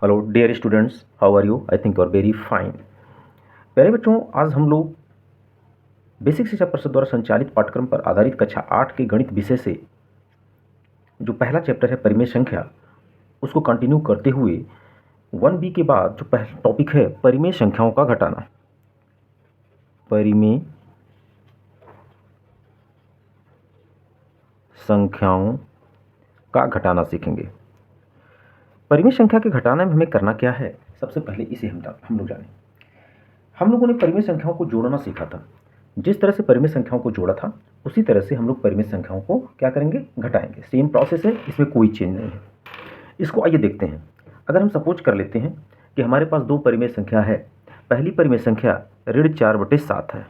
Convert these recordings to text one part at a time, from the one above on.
Hello dear students, how are you? I think you are very fine. प्यारे बच्चों, आज हम लोग बेसिक शिक्षा परिषद द्वारा संचालित पाठ्यक्रम पर आधारित कक्षा 8 के गणित विषय से जो पहला चैप्टर है परिमेय संख्या, उसको कंटिन्यू करते हुए 1B के बाद जो पहला टॉपिक है परिमेय संख्याओं का घटाना, परिमेय संख्याओं का घटाना सीखेंगे। परिमेय संख्या के घटाने में हमें करना क्या है, सबसे पहले इसे हम लोग जानें। हम लोगों ने परिमेय संख्याओं को जोड़ना सीखा था। जिस तरह से परिमेय संख्याओं को जोड़ा था उसी तरह से हम लोग परिमेय संख्याओं को क्या करेंगे, घटाएंगे। सेम प्रोसेस है, इसमें कोई चेंज नहीं है। इसको आइए देखते हैं। अगर हम सपोज कर लेते हैं कि हमारे पास दो परिमेय संख्या है। पहली परिमेय संख्या ऋण 4/7 है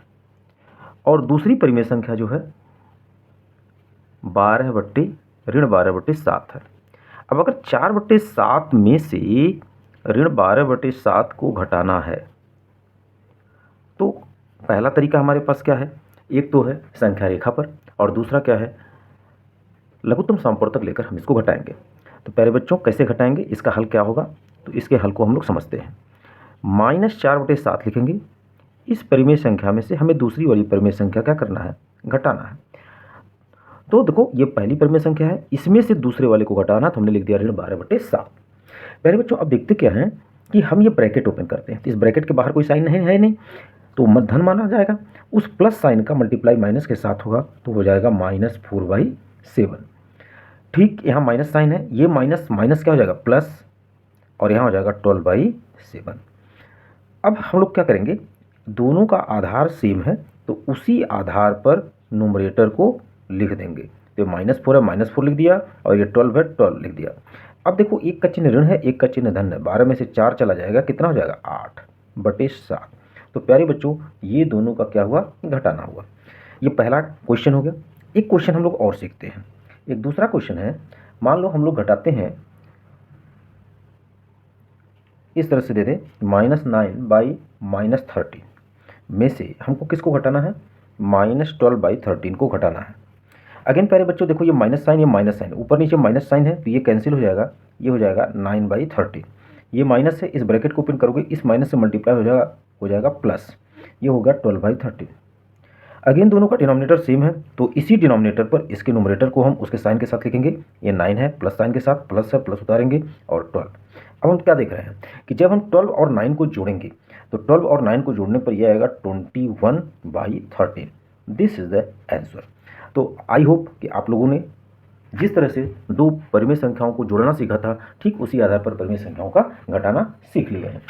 और दूसरी परिमेय संख्या जो है 12/7 है। अब अगर 4/7 में से ऋण 12/7 को घटाना है तो पहला तरीका हमारे पास क्या है, एक तो है संख्या रेखा पर और दूसरा क्या है, लघुत्तम समप्रतक लेकर हम इसको घटाएंगे। तो प्यारे बच्चों, कैसे घटाएंगे, इसका हल क्या होगा, तो इसके हल को हम लोग समझते हैं। -4/7 लिखेंगे। इस परिमेय संख्या में से हमें दूसरी वाली परिमेय संख्या क्या करना है, घटाना है। तो देखो, ये पहली परिमेय संख्या है, इसमें से दूसरे वाले को घटाना, तो हमने लिख दिया ऋण 12/7। प्यारे बच्चों, अब देखते क्या है कि हम ये ब्रैकेट ओपन करते हैं, तो इस ब्रैकेट के बाहर कोई साइन नहीं, तो धन माना जाएगा। उस प्लस साइन का मल्टीप्लाई माइनस के साथ होगा तो हो जाएगा -4/7। ठीक, यहाँ माइनस साइन है, ये माइनस माइनस क्या हो जाएगा, प्लस, और यहाँ हो जाएगा 12/7। अब हम लोग क्या करेंगे, दोनों का आधार सेम है तो उसी आधार पर न्यूमरेटर को लिख देंगे। तो -4 है, -4 लिख दिया, और ये 12 है, 12 लिख दिया। अब देखो, एक का चिन्ह ऋण है, एक का चिन्ह धन है। 12 में से 4 चला जाएगा, कितना हो जाएगा, 8/7। तो प्यारे बच्चों, ये दोनों का क्या हुआ, घटाना हुआ। ये पहला क्वेश्चन हो गया। एक क्वेश्चन हम लोग और सीखते हैं। एक दूसरा क्वेश्चन है, मान लो हम लोग घटाते हैं, इस तरह से दे दें, -9/-13 में से हमको किसको घटाना है, -12/13 को घटाना है। अगेन प्यारे बच्चों देखो, ये माइनस साइन, ये माइनस साइन, ऊपर नीचे माइनस साइन है तो ये कैंसिल हो जाएगा, ये हो जाएगा 9/13। ये माइनस है, इस ब्रैकेट को ओपन करोगे, इस माइनस से मल्टीप्लाई हो जाएगा प्लस, ये होगा 12/13। अगेन दोनों का डिनोमिनेटर सेम है तो इसी डिनोमिनेटर पर इसके न्यूमरेटर को हम उसके साइन के साथ लिखेंगे। ये 9 है, प्लस साइन के साथ, प्लस है, प्लस उतारेंगे, और 12। अब हम क्या देख रहे हैं कि जब हम 12 और 9 को जोड़ेंगे तो 12 और 9 को जोड़ने पर यह आएगा 21/13। This is the answer. तो आई होप कि आप लोगों ने जिस तरह से दो परिमेय संख्याओं को जोड़ना सीखा था, ठीक उसी आधार पर परिमेय संख्याओं का घटाना सीख लिया है।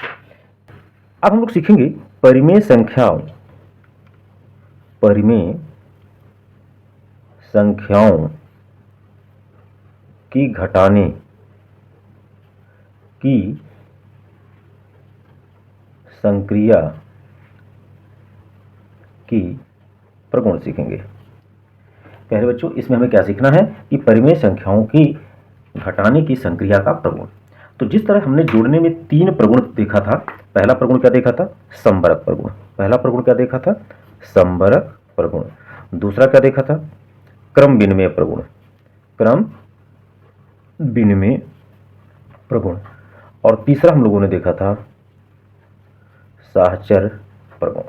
अब हम लोग सीखेंगे परिमेय संख्याओं की घटाने की संक्रिया की प्रगुण सीखेंगे। प्यारे बच्चों, इसमें हमें क्या सीखना है कि परिमेय संख्याओं की घटाने की संक्रिया का प्रगुण। तो जिस तरह हमने जोड़ने में 3 प्रगुण देखा था, पहला प्रगुण क्या देखा था, संबरक प्रगुण। पहला प्रगुण क्या देखा था, संबरक प्रगुण। दूसरा क्या देखा था, क्रम विनिमय प्रगुण, क्रम विनिमय प्रगुण। और तीसरा हम लोगों ने देखा था साहचर प्रगुण।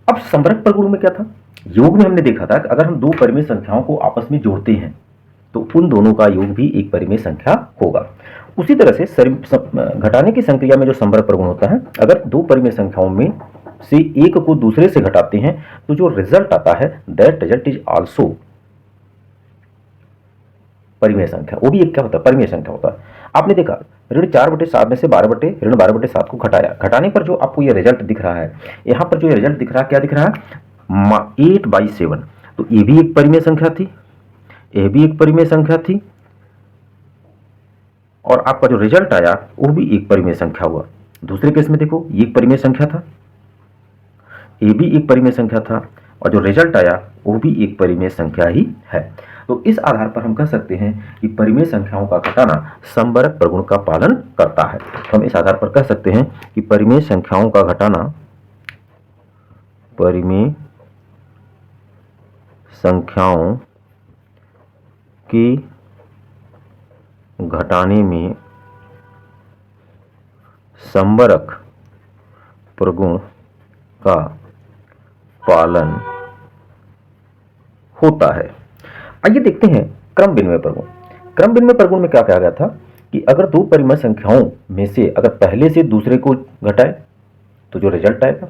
अब संबरक प्रगुण में क्या था, योग में हमने देखा था कि अगर हम दो परिमेय संख्याओं को आपस में जोड़ते हैं तो उन दोनों का योग भी एक परिमेय संख्या होगा। उसी तरह से घटाने की संक्रिया में जो संबरक प्रगुण होता है, अगर दो परिमेय संख्याओं में से एक को दूसरे से घटाते हैं तो जो रिजल्ट आता है दैट रिजल्ट इज आल्सो परिमेय संख्या। वो भी एक क्या होता है, परिमेय संख्या होता है। आपने देखा, ऋण 4/7 में से ऋण 12/7 को घटाया, घटाने पर जो आपको ये रिजल्ट दिख रहा है, यहाँ पर जो ये रिजल्ट दिख रहा है, क्या दिख रहा है, 8/7। तो ये भी एक परिमेय संख्या थी, यह भी एक परिमेय संख्या थी, और आपका जो रिजल्ट आया वो भी एक परिमेय संख्या हुआ। दूसरे केस में देखो, ये एक परिमेय संख्या था, ये भी एक परिमेय संख्या था, और जो रिजल्ट आया वो भी एक परिमेय संख्या ही है। तो इस आधार पर हम कह सकते हैं कि परिमेय संख्याओं का घटाना संबरक प्रगुण का पालन करता है। तो हम इस आधार पर कह सकते हैं कि परिमेय संख्याओं का घटाना, परिमेय संख्याओं के घटाने में संबरक प्रगुण का पालन होता है। आइए देखते हैं क्रम विनिमय प्रगुण। क्रम विनिमय प्रगुण में क्या कहा गया था कि अगर दो परिमेय संख्याओं में से अगर पहले से दूसरे को घटाए तो जो रिजल्ट आएगा,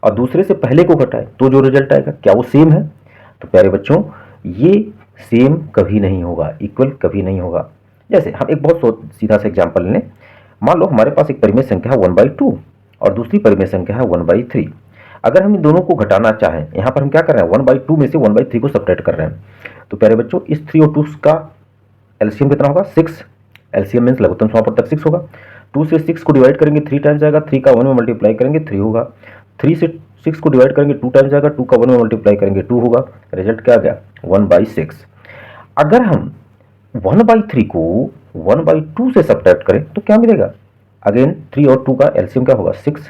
और दूसरे से पहले को घटाए तो जो रिजल्ट आएगा, क्या वो सेम है? तो प्यारे बच्चों, ये सेम कभी नहीं होगा, इक्वल कभी नहीं होगा। जैसे हम एक बहुत सीधा सा एग्जाम्पल लें। मान लो हमारे पास एक परिमेय संख्या है 1/2 और दूसरी परिमेय संख्या है 1/3। अगर हम इन दोनों को घटाना चाहें, यहाँ पर हम क्या कर रहे हैं, 1/2 में से 1/3 को सब्ट्रैक्ट कर रहे हैं। तो प्यारे बच्चों, इस 3 और 2 का एलसीएम कितना होगा? 6। एलसीएम मीन्स लघुत्तम समापवर्तक 6 होगा। 2 से 6 को डिवाइड करेंगे 3 टाइम्स आएगा, 3 का 1 में मल्टीप्लाई करेंगे 3 होगा। 3 से 6 को डिवाइड करेंगे 2 टाइम्स आएगा, 2 का 1 में मल्टीप्लाई करेंगे 2 होगा। रिजल्ट क्या आ गया? 1/6। अगर हम 1/3 को 1/2 से सब्ट्रैक्ट करें तो क्या मिलेगा? अगेन 3 और 2 का एलसीएम क्या होगा? 6।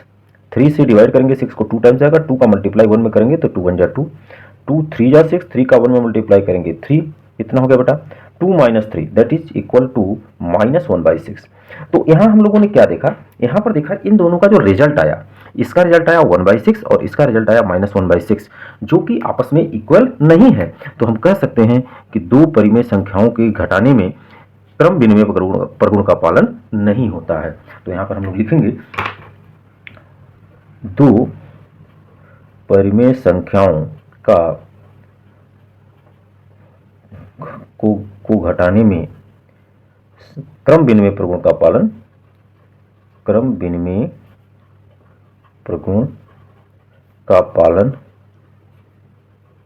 3 से डिवाइड करेंगे 6 को 2 टाइम्स आएगा, 2 का मल्टीप्लाई 1 में करेंगे तो 2 1 जा 2, 2 3 जा 6, 3 का 1 में मल्टीप्लाई करेंगे 3, इतना हो गया बेटा 2 - 3 दैट इज इक्वल टू -1/6। तो यहाँ हम लोगों ने क्या देखा? यहाँ पर देखा इन दोनों का जो रिजल्ट आया, इसका रिजल्ट आया 1/6 और इसका रिजल्ट आया -1/6, जो कि आपस में इक्वल नहीं है। तो हम कह सकते हैं कि दो परिमेय संख्याओं के घटाने में क्रम विनिमय प्रगुण का पालन नहीं होता है। तो यहाँ पर हम लोग लिखेंगे दो परिमेय संख्याओं का को घटाने में क्रम विनिमय प्रगुण का पालन, क्रम विनिमय प्रगुण का पालन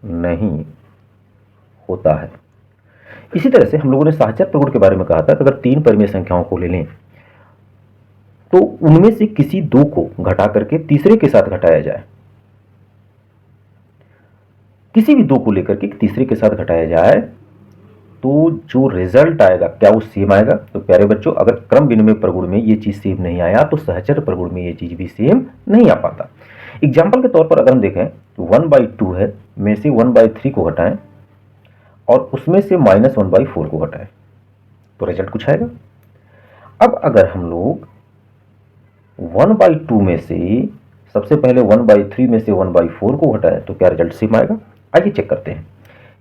नहीं होता है। इसी तरह से हम लोगों ने साहचर्य प्रगुण के बारे में कहा था कि अगर 3 परिमेय संख्याओं को ले लें तो उनमें से किसी दो को घटा करके तीसरे के साथ घटाया जाए, किसी भी दो को लेकर के तीसरे के साथ घटाया जाए तो जो रिजल्ट आएगा क्या वो सेम आएगा? तो प्यारे बच्चों, अगर क्रम विनिमय प्रगुण में ये चीज सेम नहीं आया तो सहचर्य प्रगुण में ये चीज भी सेम नहीं आ पाता। एग्जाम्पल के तौर पर अगर हम देखें तो 1/2 है, में से 1/3 को घटाएं और उसमें से -1/4 को घटाएं तो रिजल्ट कुछ आएगा। अब अगर हम लोग 1/2 में से सबसे पहले 1/3 में से 1/4 को घटाएं तो क्या रिजल्ट सेम आएगा? आइए चेक करते हैं।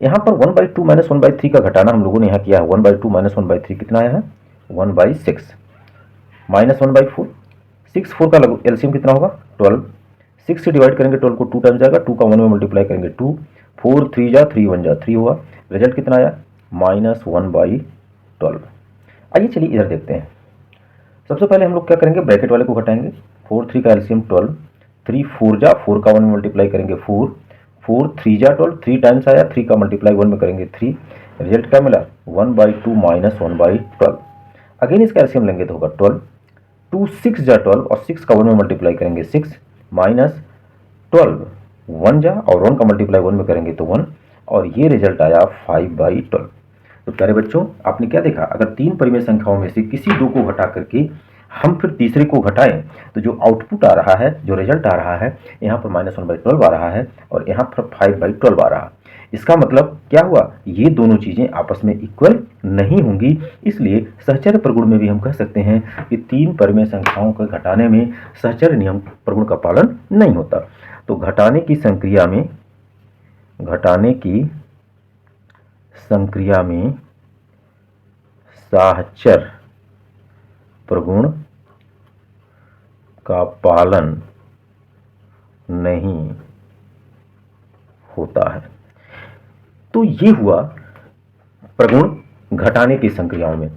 यहाँ पर 1/2 - 1/3 का घटाना हम लोगों ने यहाँ किया है। 1/2 - 1/3 कितना आया है? 1/6 -1/4, 6 4 का एलसीएम कितना होगा? 12। 6 से डिवाइड करेंगे 12 को 2 टाइम्स जाएगा, 2 का 1 में मल्टीप्लाई करेंगे 2, 4 3 जा 3 1 जा 3 होगा। रिजल्ट कितना आया? -1/12। आइए चलिए इधर देखते हैं। सबसे पहले हम लोग क्या करेंगे, ब्रैकेट वाले को घटाएंगे। 4 3 का एलसीएम 12, 3 4 जा 4 का 1 में मल्टीप्लाई करेंगे 4, 4 3 जा 12, 3 टाइम्स आया, 3 का मल्टीप्लाई 1 में करेंगे 3। रिजल्ट क्या मिला? 1/2 -1/12। अगेन इसका एलसीएम लेंगे तो होगा 12, 2 6 जा 12 और 6 का 1 में मल्टीप्लाई करेंगे 6, -12 1 जा और 1 का मल्टीप्लाई 1 में करेंगे तो 1, और ये रिजल्ट आया 5/12। तो प्यारे बच्चों, आपने क्या देखा? अगर 3 परिमेय संख्याओं में से किसी दो को घटा करके हम फिर तीसरे को घटाएं तो जो आउटपुट आ रहा है, जो रिजल्ट आ रहा है, यहाँ पर -1/12 आ रहा है और यहाँ पर 5/12 आ रहा है। इसका मतलब क्या हुआ? ये दोनों चीजें आपस में इक्वल नहीं होंगी। इसलिए सहचर्य प्रगुण में भी हम कह सकते हैं कि 3 परिमेय संख्याओं को घटाने में सहचर्य नियम प्रगुण का पालन नहीं होता। तो घटाने की संक्रिया में साहचर्य प्रगुण का पालन नहीं होता है। तो ये हुआ प्रगुण घटाने की संक्रियाओं में।